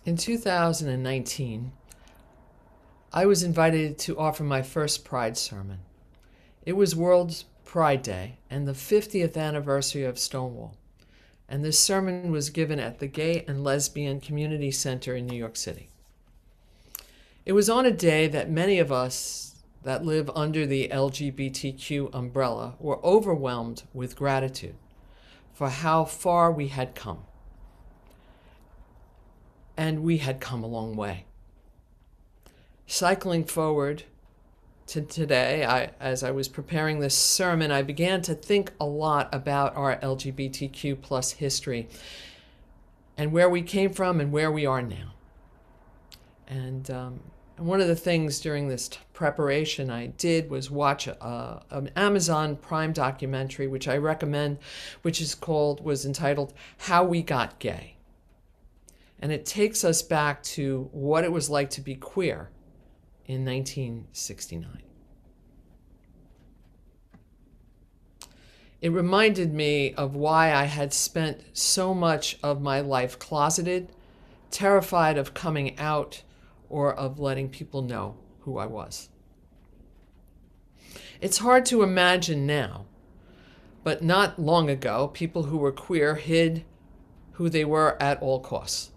In 2019, I was invited to offer my first Pride sermon. It was World Pride Day and the 50th anniversary of Stonewall, and this sermon was given at the Gay and Lesbian Community Center in New York City. It was on a day that many of us that live under the LGBTQ umbrella were overwhelmed with gratitude for how far we had come. And we had come a long way. Cycling forward to today, as I was preparing this sermon, I began to think a lot about our LGBTQ plus history and where we came from and where we are now. And one of the things during this preparation I did was watch an Amazon Prime documentary, which I recommend, which was entitled How We Got Gay. And it takes us back to what it was like to be queer in 1969. It reminded me of why I had spent so much of my life closeted, terrified of coming out, or of letting people know who I was. It's hard to imagine now, but not long ago, people who were queer hid who they were at all costs.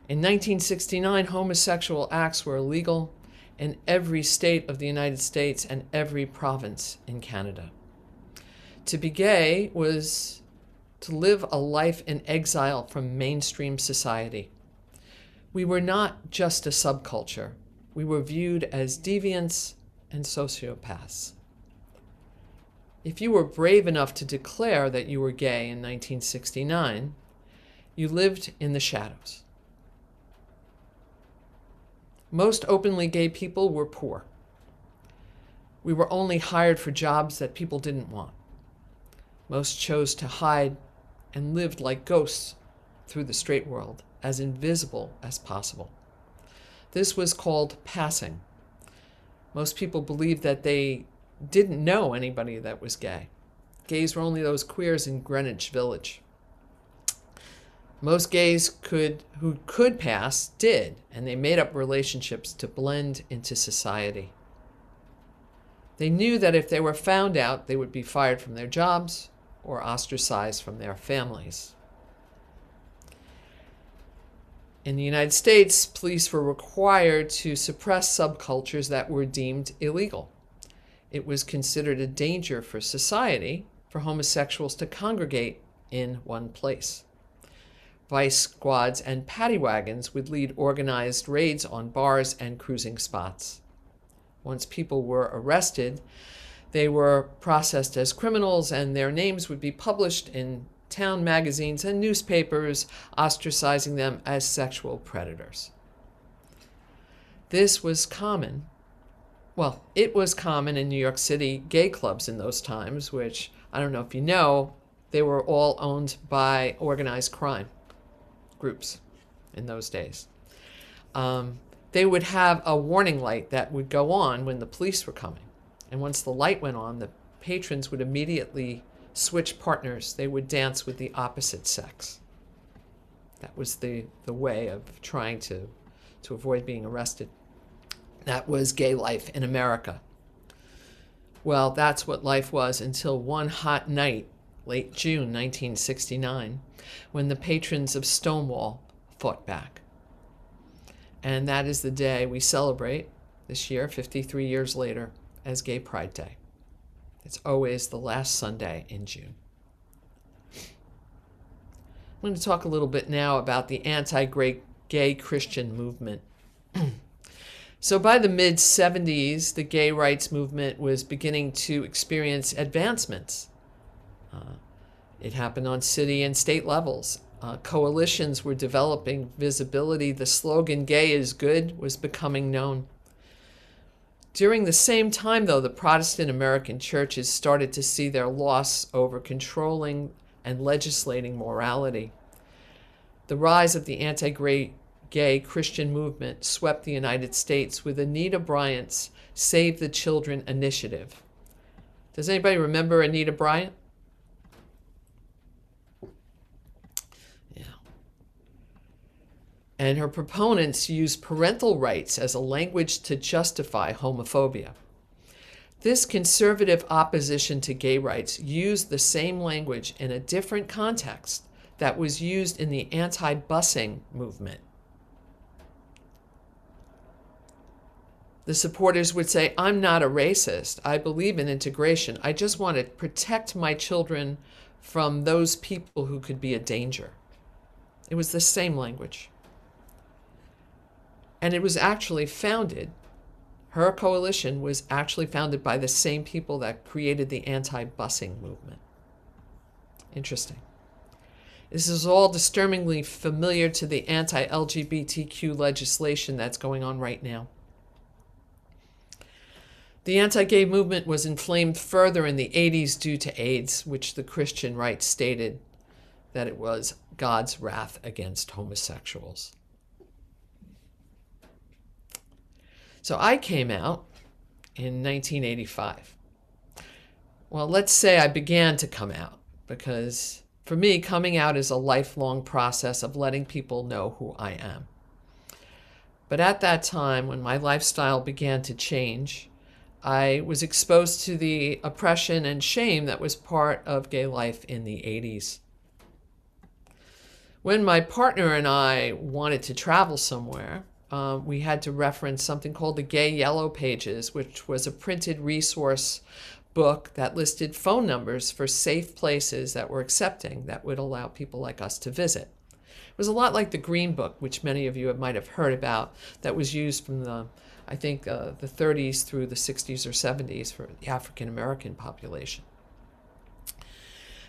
In 1969, homosexual acts were illegal in every state of the United States and every province in Canada. To be gay was to live a life in exile from mainstream society. We were not just a subculture. We were viewed as deviants and sociopaths. If you were brave enough to declare that you were gay in 1969, you lived in the shadows. Most openly gay people were poor. We were only hired for jobs that people didn't want. Most chose to hide and lived like ghosts through the straight world, as invisible as possible. This was called passing. Most people believed that they didn't know anybody that was gay. Gays were only those queers in Greenwich Village. Most gays who could pass did, and they made up relationships to blend into society. They knew that if they were found out, they would be fired from their jobs or ostracized from their families. In the United States, police were required to suppress subcultures that were deemed illegal. It was considered a danger for society for homosexuals to congregate in one place. Vice squads and paddy wagons would lead organized raids on bars and cruising spots. Once people were arrested, they were processed as criminals and their names would be published in town magazines and newspapers, ostracizing them as sexual predators. This was common. Well, it was common in New York City gay clubs in those times, which, I don't know if you know, they were all owned by organized crime groups in those days. They would have a warning light that would go on when the police were coming. And once the light went on, the patrons would immediately switch partners. They would dance with the opposite sex. That was the way of trying to avoid being arrested. That was gay life in America. Well, that's what life was until one hot night, late June 1969, when the patrons of Stonewall fought back. And that is the day we celebrate this year, 53 years later, as Gay Pride Day. It's always the last Sunday in June. I'm going to talk a little bit now about the anti-gay Christian movement. So by the mid-70s, the gay rights movement was beginning to experience advancements. It happened on city and state levels. Coalitions were developing visibility. The slogan, "Gay is good," was becoming known. During the same time, though, the Protestant American churches started to see their loss over controlling and legislating morality. The rise of the anti-gay Christian movement swept the United States with Anita Bryant's Save the Children initiative. Does anybody remember Anita Bryant? Yeah. And her proponents used parental rights as a language to justify homophobia. This conservative opposition to gay rights used the same language in a different context that was used in the anti-busing movement. The supporters would say, "I'm not a racist. I believe in integration. I just want to protect my children from those people who could be a danger." It was the same language. And it was actually founded, her coalition was actually founded by the same people that created the anti-busing movement. Interesting. This is all disturbingly familiar to the anti-LGBTQ legislation that's going on right now. The anti-gay movement was inflamed further in the 80s due to AIDS, which the Christian right stated that it was God's wrath against homosexuals. So I came out in 1985. Well, let's say I began to come out, because for me, coming out is a lifelong process of letting people know who I am. But at that time, when my lifestyle began to change, I was exposed to the oppression and shame that was part of gay life in the 80s. When my partner and I wanted to travel somewhere, we had to reference something called the Gay Yellow Pages, which was a printed resource book that listed phone numbers for safe places that were accepting, that would allow people like us to visit. It was a lot like the Green Book, which many of you might have heard about, that was used from the 30s through the 60s or 70s for the African American population.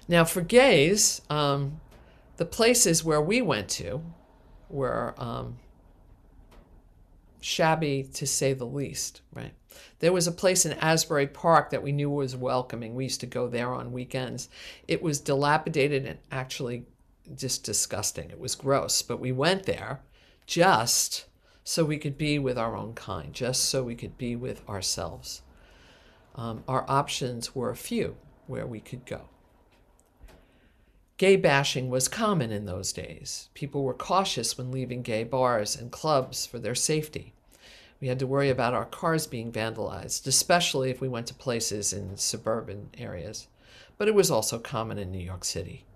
Now, for gays, the places where we went to were shabby, to say the least, right? There was a place in Asbury Park that we knew was welcoming. We used to go there on weekends. It was dilapidated and actually just disgusting. It was gross, but we went there just so we could be with our own kind, just so we could be with ourselves. Our options were few where we could go. Gay bashing was common in those days. People were cautious when leaving gay bars and clubs for their safety. We had to worry about our cars being vandalized, especially if we went to places in suburban areas. But it was also common in New York City.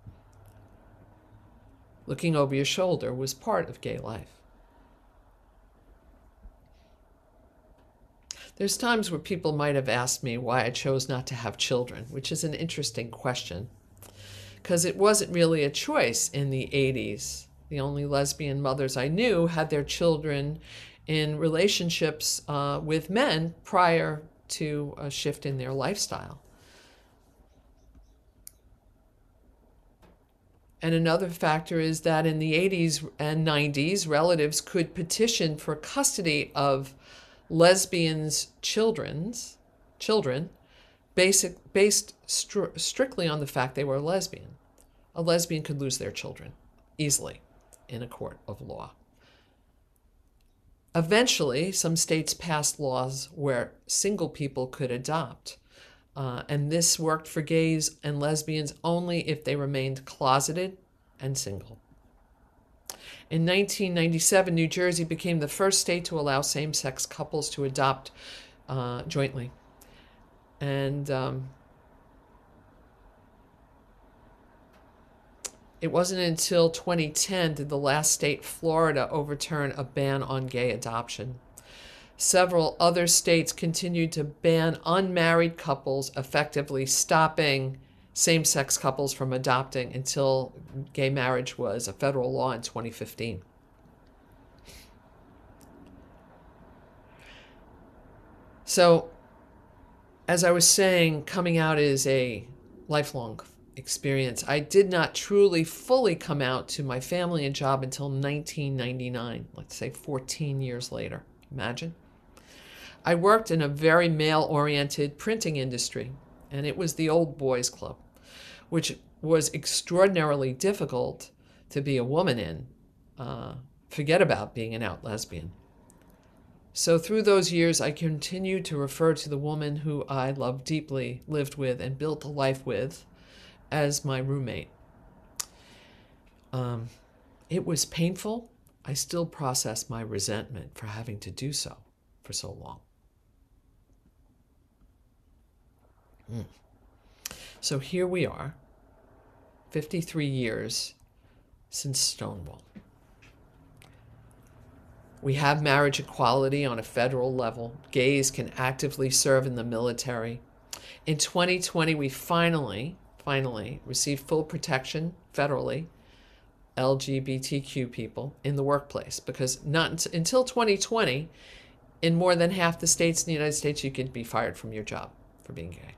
Looking over your shoulder was part of gay life. There's times where people might have asked me why I chose not to have children, which is an interesting question, because it wasn't really a choice in the 80s. The only lesbian mothers I knew had their children in relationships with men prior to a shift in their lifestyle. And another factor is that in the 80s and 90s, relatives could petition for custody of lesbians' children based strictly on the fact they were a lesbian. A lesbian could lose their children easily in a court of law. Eventually, some states passed laws where single people could adopt. And this worked for gays and lesbians only if they remained closeted and single. In 1997, New Jersey became the first state to allow same-sex couples to adopt jointly. And it wasn't until 2010 did the last state, Florida, overturn a ban on gay adoption. Several other states continued to ban unmarried couples, effectively stopping same-sex couples from adopting until gay marriage was a federal law in 2015. So, as I was saying, coming out is a lifelong experience. I did not truly fully come out to my family and job until 1999, let's say 14 years later. Imagine. I worked in a very male-oriented printing industry, and it was the old boys club, which was extraordinarily difficult to be a woman in. Forget about being an out lesbian. So through those years, I continued to refer to the woman who I loved deeply, lived with, and built a life with as my roommate. It was painful I still process my resentment for having to do so for so long. So here we are, 53 years since Stonewall. We have marriage equality on a federal level. Gays can actively serve in the military. In 2020, we finally received full protection federally, LGBTQ people in the workplace, because not until 2020, in more than half the states in the United States, you could be fired from your job for being gay.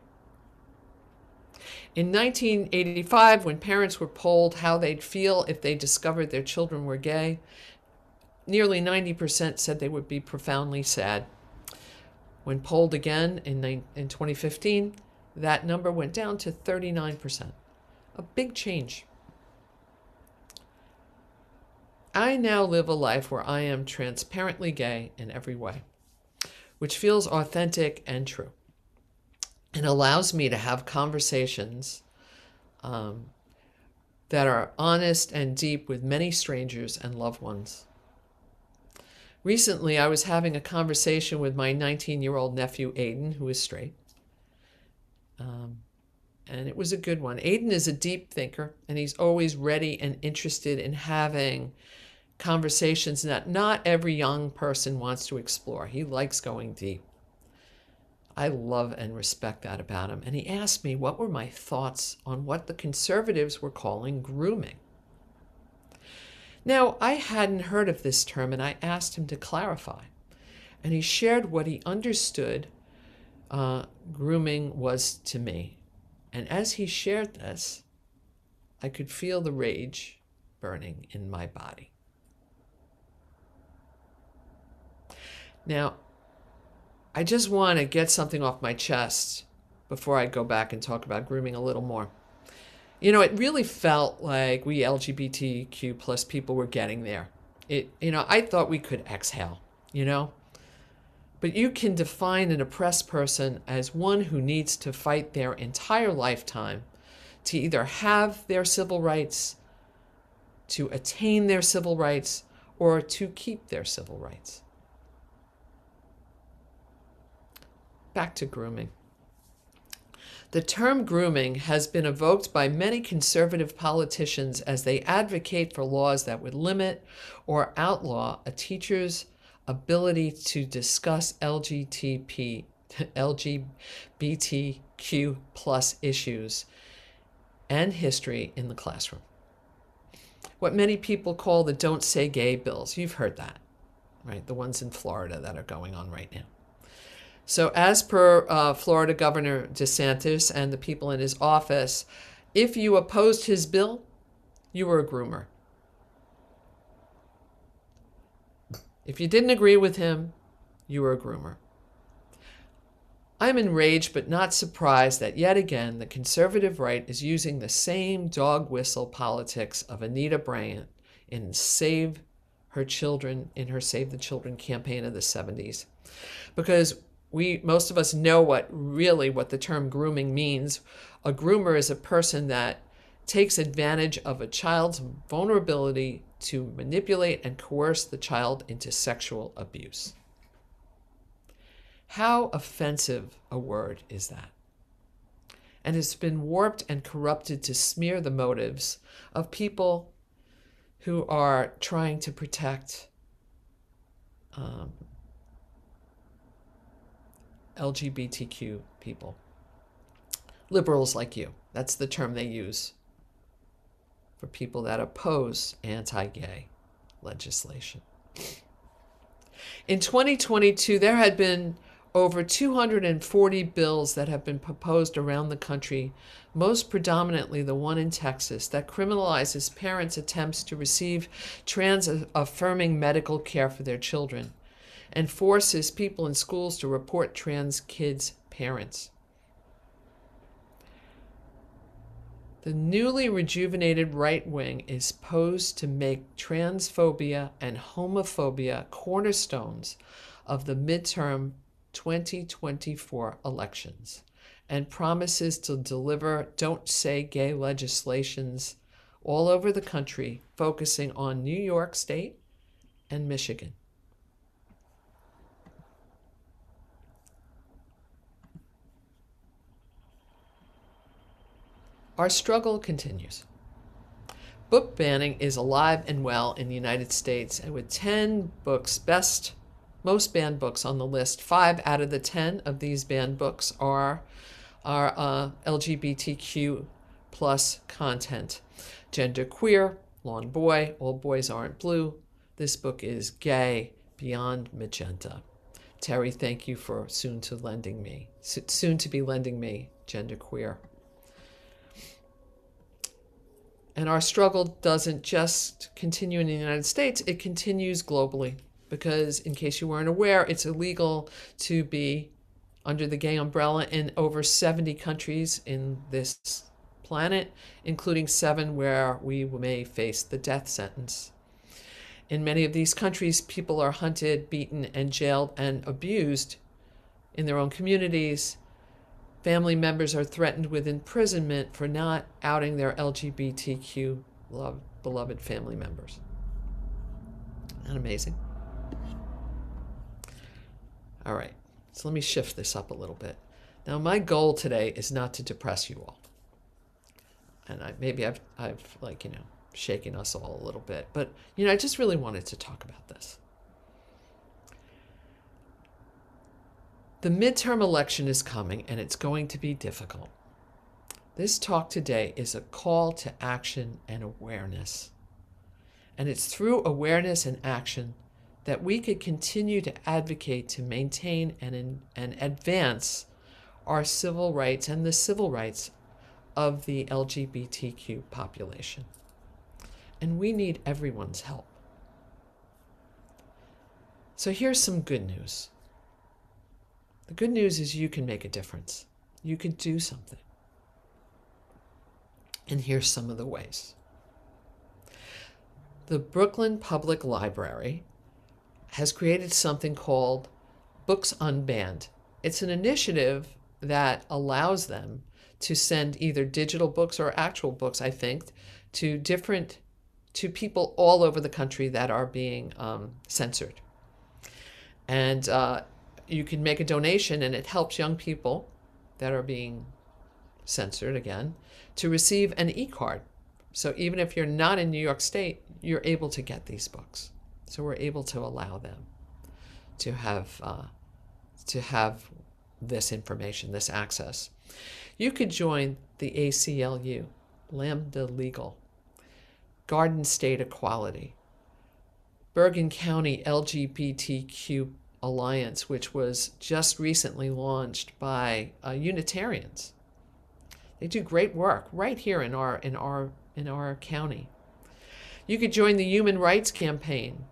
In 1985, when parents were polled how they'd feel if they discovered their children were gay, nearly 90% said they would be profoundly sad. When polled again in 2015, that number went down to 39%. A big change. I now live a life where I am transparently gay in every way, which feels authentic and true, and allows me to have conversations that are honest and deep with many strangers and loved ones. Recently, I was having a conversation with my 19-year-old nephew, Aiden, who is straight. And it was a good one. Aiden is a deep thinker, and he's always ready and interested in having conversations that not every young person wants to explore. He likes going deep. I love and respect that about him. And he asked me what were my thoughts on what the conservatives were calling grooming. Now, I hadn't heard of this term, and I asked him to clarify. And he shared what he understood grooming was to me. And as he shared this, I could feel the rage burning in my body. Now, I just want to get something off my chest before I go back and talk about grooming a little more. You know, it really felt like we LGBTQ plus people were getting there. I thought we could exhale, But you can define an oppressed person as one who needs to fight their entire lifetime to either have their civil rights, to attain their civil rights, or to keep their civil rights. Back to grooming. The term grooming has been evoked by many conservative politicians as they advocate for laws that would limit or outlaw a teacher's ability to discuss LGBTQ plus issues and history in the classroom. What many people call the Don't Say Gay bills. You've heard that, right? The ones in Florida that are going on right now. So as per Florida Governor DeSantis and the people in his office, if you opposed his bill, you were a groomer. If you didn't agree with him, you were a groomer. I'm enraged but not surprised that yet again the conservative right is using the same dog whistle politics of Anita Bryant in Save Her Children, in her Save the Children campaign of the 70s. Because most of us know what the term grooming means. A groomer is a person that takes advantage of a child's vulnerability to manipulate and coerce the child into sexual abuse. How offensive a word is that? And it's been warped and corrupted to smear the motives of people who are trying to protect LGBTQ people. Liberals like you. That's the term they use for people that oppose anti-gay legislation. In 2022, there had been over 240 bills that have been proposed around the country, most predominantly the one in Texas, that criminalizes parents' attempts to receive trans-affirming medical care for their children and forces people in schools to report trans kids' parents. The newly rejuvenated right wing is posed to make transphobia and homophobia cornerstones of the midterm 2024 elections and promises to deliver Don't Say Gay legislations all over the country, focusing on New York State and Michigan. Our struggle continues. Book banning is alive and well in the United States, and with 10 books, most banned books on the list, 5 out of the 10 of these banned books are LGBTQ plus content. Gender queer, Lawn Boy, All Boys Aren't Blue. This book is gay beyond magenta. Terry, thank you for soon to be lending me Gender Queer. And our struggle doesn't just continue in the United States, it continues globally. Because, in case you weren't aware, it's illegal to be under the gay umbrella in over 70 countries in this planet, including 7 where we may face the death sentence. In many of these countries, people are hunted, beaten, and jailed and abused in their own communities. Family members are threatened with imprisonment for not outing their LGBTQ beloved family members. Isn't that amazing? All right, so let me shift this up a little bit. Now, my goal today is not to depress you all. And I've shaken us all a little bit. But, I just really wanted to talk about this. The midterm election is coming, and it's going to be difficult. This talk today is a call to action and awareness. And it's through awareness and action that we could continue to advocate to maintain and advance our civil rights and the civil rights of the LGBTQ population. And we need everyone's help. So here's some good news. The good news is you can make a difference. You can do something. And here's some of the ways. The Brooklyn Public Library has created something called Books Unbanned. It's an initiative that allows them to send either digital books or actual books, I think, to people all over the country that are being censored. And you can make a donation, and it helps young people that are being censored again to receive an e-card. So even if you're not in New York State, you're able to get these books. So we're able to allow them to have this information, this access. You could join the ACLU, Lambda Legal, Garden State Equality, Bergen County LGBTQ Alliance, which was just recently launched by Unitarians. They do great work right here in our county. You could join the Human Rights Campaign,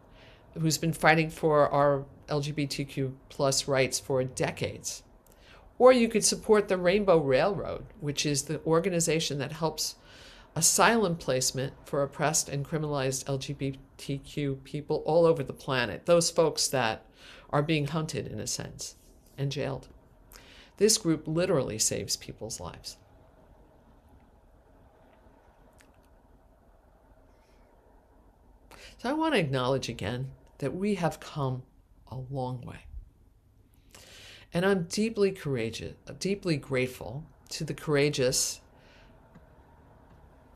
who's been fighting for our LGBTQ plus rights for decades. Or you could support the Rainbow Railroad, which is the organization that helps asylum placement for oppressed and criminalized LGBTQ people all over the planet, those folks that are being hunted, in a sense, and jailed. This group literally saves people's lives. So I want to acknowledge again that we have come a long way. And I'm deeply grateful to the courageous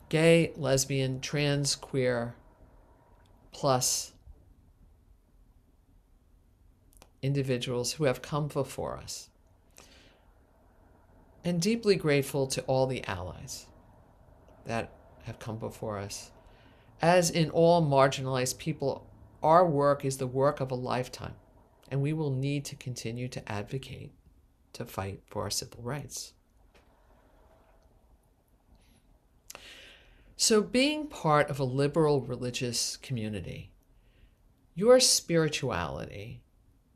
gay, lesbian, trans, queer, plus individuals who have come before us. And deeply grateful to all the allies that have come before us. As in all marginalized people, our work is the work of a lifetime, and we will need to continue to advocate to fight for our civil rights. So being part of a liberal religious community, your spirituality,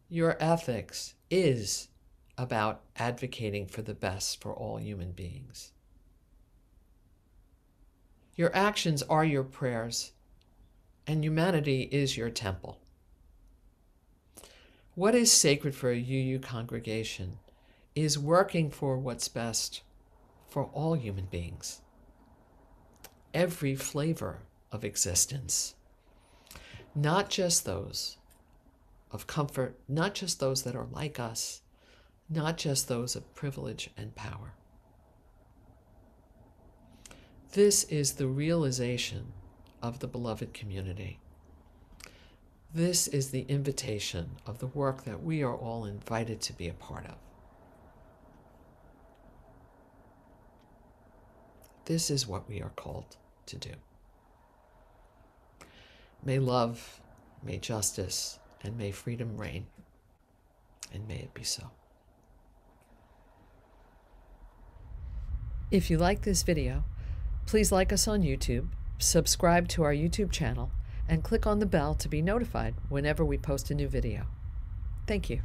your ethics is about advocating for the best for all human beings. Your actions are your prayers, and humanity is your temple. What is sacred for a UU congregation is working for what's best for all human beings, every flavor of existence. not just those of comfort, not just those that are like us, not just those of privilege and power. This is the realization of the beloved community. This is the invitation of the work that we are all invited to be a part of. This is what we are called to do. May love, may justice, and may freedom reign, and may it be so. If you like this video, please like us on YouTube, subscribe to our YouTube channel, and click on the bell to be notified whenever we post a new video. Thank you.